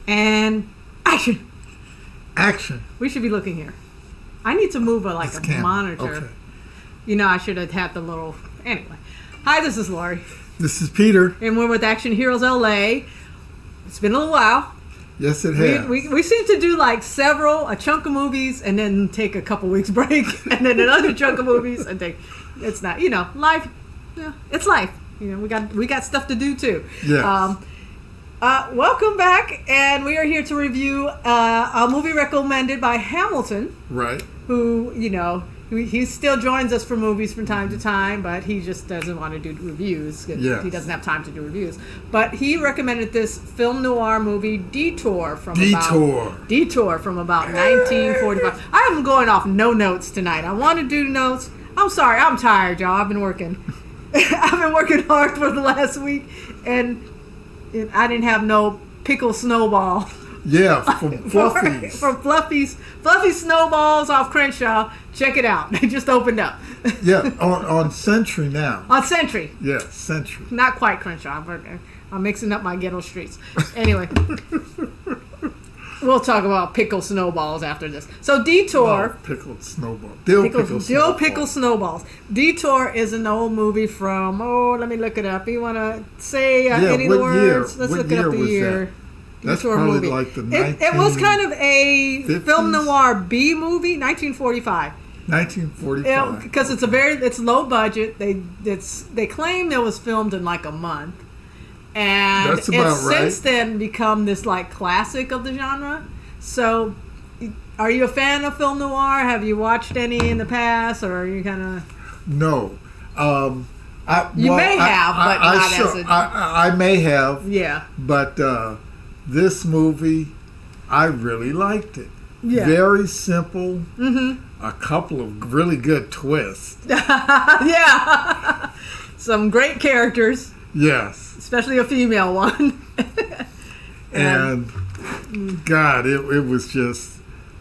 And action. Action. We should be looking here. I need to move a monitor. Okay. You know, I should have had the little... Anyway. Hi, this is Laurie. This is Peter. And we're with Action Heroes LA. It's been a little while. Yes, it has. We seem to do like a chunk of movies and then take a couple weeks break and then another chunk of movies and take... It's not, life. Yeah, it's life. We got stuff to do too. Yes. Welcome back, and we are here to review a movie recommended by Hamilton. Right. Who, he still joins us for movies from time to time, but he just doesn't want to do reviews. Yes. He doesn't have time to do reviews. But he recommended this film noir movie, Detour from about 1945. I am going off no notes tonight. I want to do notes. I'm sorry, I'm tired, y'all. I've been working. I've been working hard for the last week, and I didn't have no pickle snowball. Yeah, from Fluffies. From Fluffy Snowballs off Crenshaw. Check it out. They just opened up. Yeah, on Century now. On Century. Yeah, Century. Not quite Crenshaw. I'm mixing up my ghetto streets. Anyway. We'll talk about pickle snowballs after this. So Detour. Pickled snowball. Dill pickle snowballs. Detour is an old movie from, let me look it up. You want to say any of the words? Let's look it up the year. That's Detour probably movie. like the It was kind of a 50s? film noir B movie, 1945. 1945. Because it's low budget. They claim it was filmed in like a month. And That's about it's since then become this like classic of the genre. So, are you a fan of film noir? Have you watched any in the past, or are you kind of? No, I may have. Yeah. But this movie, I really liked it. Yeah. Very simple. Mm-hmm. A couple of really good twists. Yeah. Some great characters. Yes. Especially a female one. and God, it was just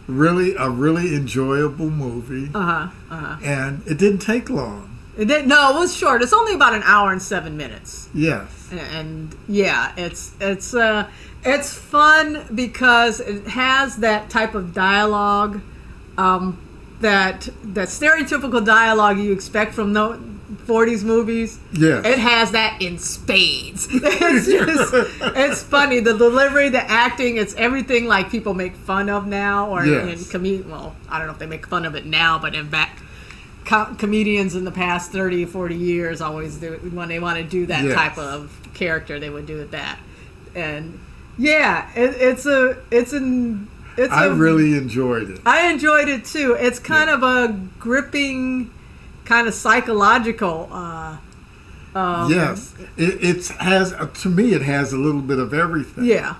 a really enjoyable movie. And it didn't take long. It was short. It's only about an hour and 7 minutes. Yes. And yeah, it's fun because it has that type of dialogue, that stereotypical dialogue you expect from 40s movies. Yes. It has that in spades. It's funny. The delivery, the acting, it's everything like people make fun of now, or yes. Well, I don't know if they make fun of it now, but in fact, comedians in the past 30, 40 years always do it. When they want to do that type of character, they would do it that. And yeah, I really enjoyed it. I enjoyed it too. It's kind of a gripping, kind of psychological. Yes, it has. To me, it has a little bit of everything. Yeah.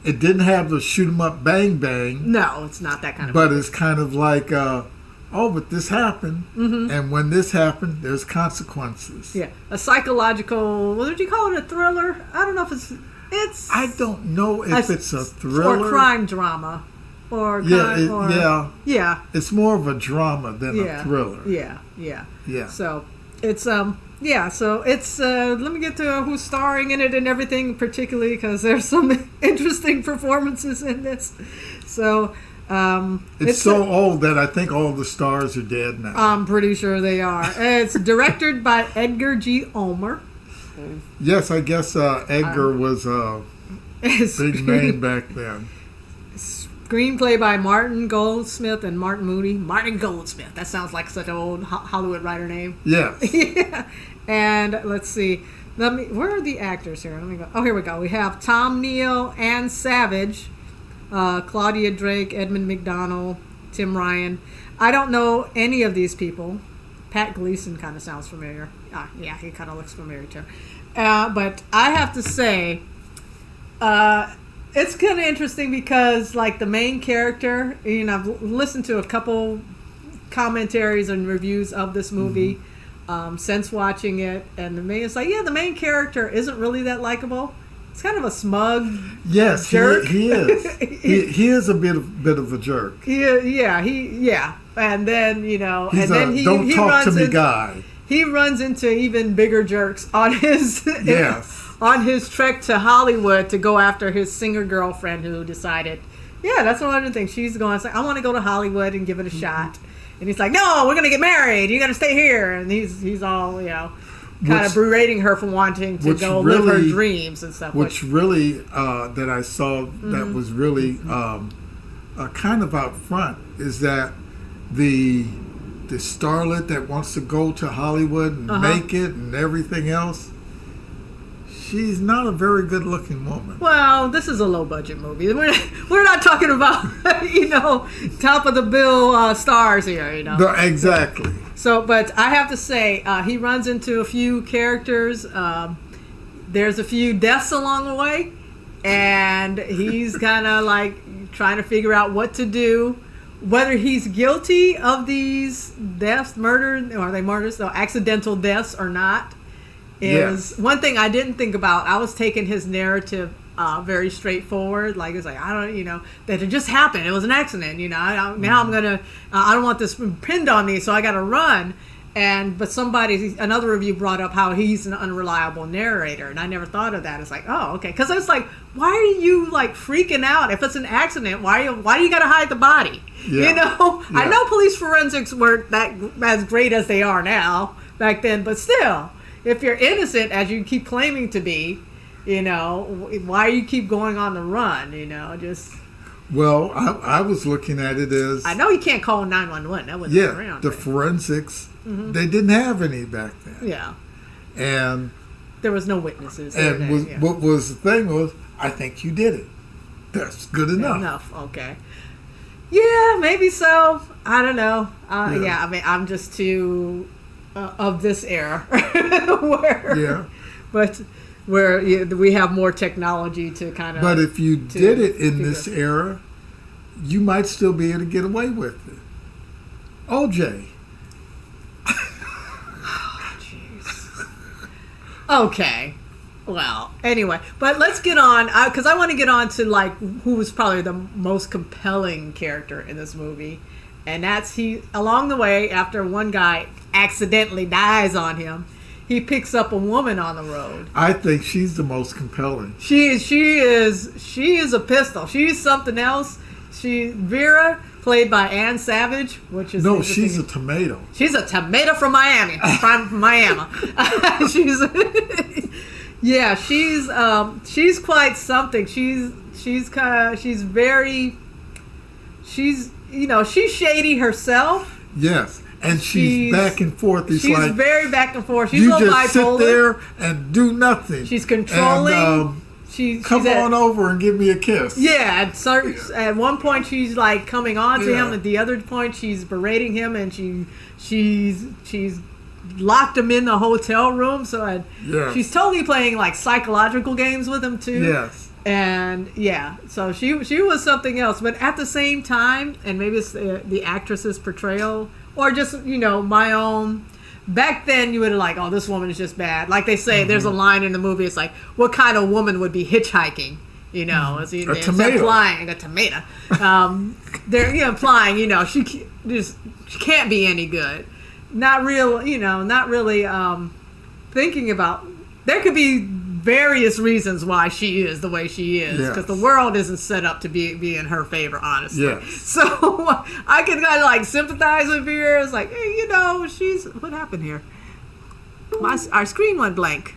It didn't have the shoot 'em up, bang bang. No, it's not that kind of. But movie. It's kind of like, but this happened, and when this happened, there's consequences. Yeah, a psychological. What did you call it? A thriller? I don't know if it's. I don't know if it's a thriller or crime drama. It's more of a drama than a thriller. Yeah. So it's let me get to who's starring in it and everything, particularly because there's some interesting performances in this. So it's so old that I think all the stars are dead now. I'm pretty sure they are. It's directed by Edgar G. Ulmer. Yes, I guess Edgar was a big name back then. Screenplay by Martin Goldsmith and Martin Moody. Martin Goldsmith. That sounds like such an old Hollywood writer name. Yes. Yeah. And let's see. Where are the actors here? Let me go. Oh, here we go. We have Tom Neal, Ann Savage, Claudia Drake, Edmund McDonald, Tim Ryan. I don't know any of these people. Pat Gleason kind of sounds familiar. Yeah, he kind of looks familiar too. But I have to say, it's kind of interesting because, like, the main character, I've listened to a couple commentaries and reviews of this movie since watching it, and the main character isn't really that likable. It's kind of a smug jerk. He is. he is a bit of a jerk. Yeah. And then, he don't talk to me guy. He runs into even bigger jerks on his on his trek to Hollywood to go after his singer girlfriend who decided, yeah, that's one of the things. She's going, it's like, I want to go to Hollywood and give it a shot. And he's like, no, we're going to get married. You got to stay here. And he's all, kind of berating her for wanting to go live her dreams and stuff. Which really, that I saw that was really kind of out front is that the starlet that wants to go to Hollywood and make it and everything else, she's not a very good-looking woman. Well, this is a low-budget movie. We're not talking about, top-of-the-bill stars here, No, exactly. So, but I have to say, he runs into a few characters. There's a few deaths along the way, and he's kind of like trying to figure out what to do. Whether he's guilty of these deaths, murder, or are they murders, so accidental deaths or not, is one thing I didn't think about. I was taking his narrative very straightforward. Like, it's like, I don't, that it just happened. It was an accident, now I'm going to, I don't want this pinned on me, so I got to run. But another review brought up how he's an unreliable narrator, and I never thought of that. It's like, oh, okay. Because it's like, why are you, like, freaking out? If it's an accident, why do you got to hide the body? Yeah. Yeah. I know police forensics weren't that as great as they are now back then, but still, if you're innocent, as you keep claiming to be, why you keep going on the run, just... Well, I was looking at it as... I know you can't call 911. That wasn't around. The forensics, they didn't have any back then. Yeah. And... there was no witnesses. What was the thing was, I think you did it. That's good enough. Okay. Yeah, maybe so. I don't know. I mean, I'm just too of this era where we have more technology to kind of. But if you did it in this era, you might still be able to get away with it. OJ. Oh, jeez. Okay. Well, anyway, but let's get on, because I want to get on to, like, who was probably the most compelling character in this movie. And that's along the way, after one guy accidentally dies on him, he picks up a woman on the road. I think she's the most compelling. She is a pistol. She's something else. Vera, played by Ann Savage, which is... No, she's a tomato. She's a tomato from Miami. From Miami. Yeah, she's quite something. She's shady herself. Yes, and she's back and forth. She's very back and forth. She's you a little just bipolar. Sit there and do nothing. She's controlling. And, come on over and give me a kiss. Yeah, at one point she's like coming on to him, at the other point she's berating him, and she's locked him in the hotel room. So she's totally playing like psychological games with him too. Yes. And so she was something else. But at the same time, and maybe it's the actress's portrayal, or just my own. Back then, you would have like, oh, this woman is just bad. Like they say, there's a line in the movie. It's like, what kind of woman would be hitchhiking? A tomato. Implying a tomato. They're implying, she can't be any good. Not really thinking about. There could be various reasons why she is the way she is, because the world isn't set up to be in her favor, honestly. Yes. So I can kind of like sympathize with her. It's like, hey, she's... What happened here? Our screen went blank.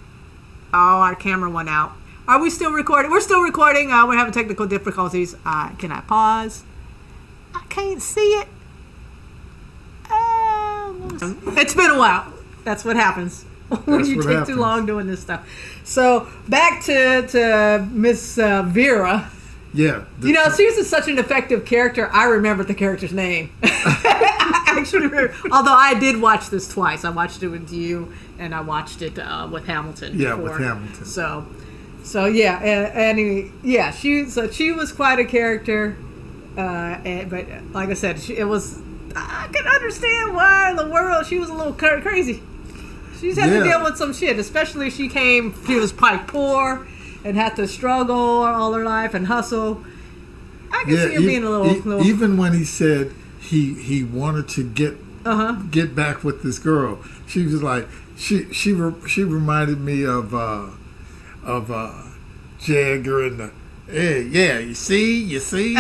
Oh, our camera went out. Are we still recording? We're still recording. We're having technical difficulties. Can I pause? I can't see it. It's been a while. That's what happens when you take too long doing this stuff. So back to Miss Vera. Yeah. She's such an effective character. I remembered the character's name. I actually remember, although I did watch this twice. I watched it with you, and I watched it with Hamilton. Yeah, before. with Hamilton. So yeah. Anyway, yeah. She was quite a character. But like I said, I can understand why in the world she was a little crazy. She's had to deal with some shit, especially she was probably poor and had to struggle all her life and hustle. I can see her being a little... Even when he said he wanted to get back with this girl, she was like, she reminded me of of Edgar and the yeah, you see.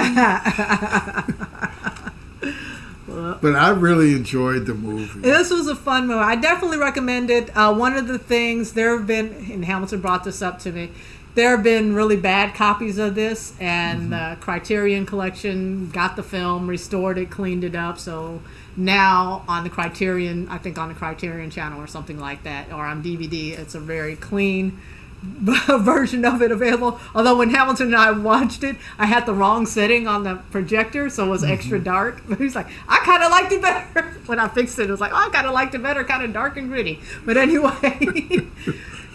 But I really enjoyed the movie. This was a fun movie. I definitely recommend it. One of the things, there have been, and Hamilton brought this up to me, there have been really bad copies of this, and the Criterion Collection got the film, restored it, cleaned it up, so now on the Criterion, I think on the Criterion channel or something like that, or on DVD, it's a very clean version of it available. Although when Hamilton and I watched it, I had the wrong setting on the projector, so it was extra dark. But he's like, I kind of liked it better. When I fixed it, it was like, oh, I kind of liked it better, kind of dark and gritty. But anyway,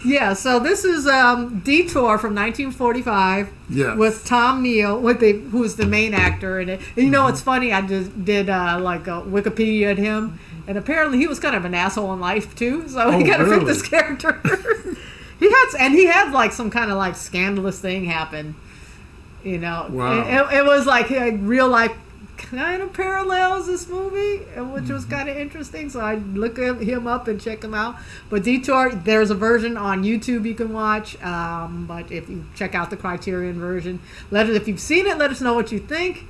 yeah. So this is Detour from 1945 with Tom Neal, who was the main actor in it. And you know, it's funny. I just did like a Wikipedia at him, and apparently he was kind of an asshole in life too. So he kind of fit this character. He had like some kind of like scandalous thing happen, you know. Wow. It was like real life kind of parallels this movie, which was kind of interesting. So I look him up and check him out. But Detour, there's a version on YouTube you can watch. But if you check out the Criterion version, if you've seen it, let us know what you think.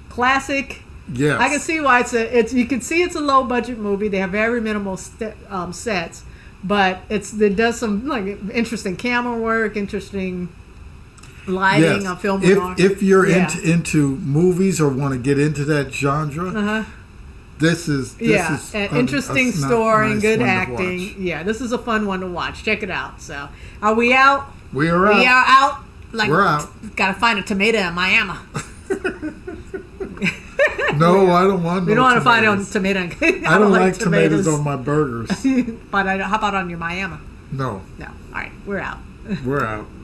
Classic. Yes. I can see why you can see it's a low budget movie. They have very minimal sets. But it does some like interesting camera work, interesting lighting on film. If you're into movies or want to get into that genre, this is an interesting story, nice good acting. Yeah, this is a fun one to watch. Check it out. So, are we out? We are out. We are out. Like, we're out. Gotta find a tomato in Miami. No, I don't want. We don't want to find a tomato. I don't like tomatoes on my burgers. But how about on your Miami? No. No. All right, we're out. We're out.